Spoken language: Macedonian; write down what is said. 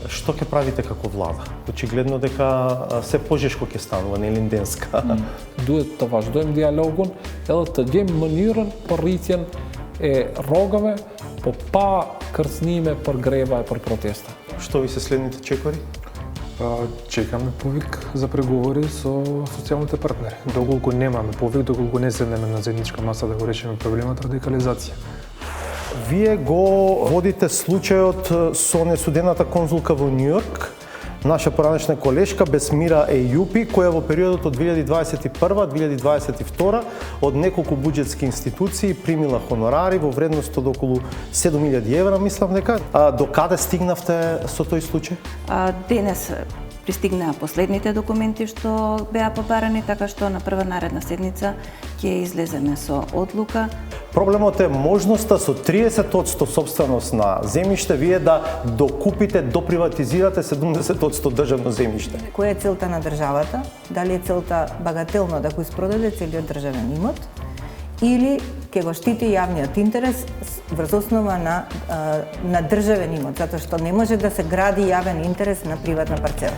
Што ќе правите како влада? Очигледно дека се пожешко ќе станува, нели денска. Duhet të vazhdojmë dialogun edhe të gjejmë mënyrën për rritjen e rrogave, po pa kërcënime për greva e për protesta. Што ви се следните чекори? Чекаме повик за преговори со социјалните партнери. Доколку немаме повик, доколку не седнеме на заедничка маса да го решиме проблемот радикализација. Вие го водите случајот со несудената конзулка во Њу Јорк, наша поранешна колешка Бесмира Ејупи, која во периодот од 2021-2022 од неколку буџетски институции примила хонорари во вредност од околу 7.000 евра, мислам дека. До каде стигнавте со тој случај? Денес пристигнаа последните документи што беа побарани, така што на прва наредна седница ќе излеземе со одлука. Проблемот е можноста со 30% собственост на земјиште вие да докупите, доприватизирате 70% државно земјиште. Која е целта на државата? Дали е целта багателно да го испродаде целиот државен имот или ќе го штити јавниот интерес врз основа на државен имот, затоа што не може да се гради јавен интерес на приватна парцела.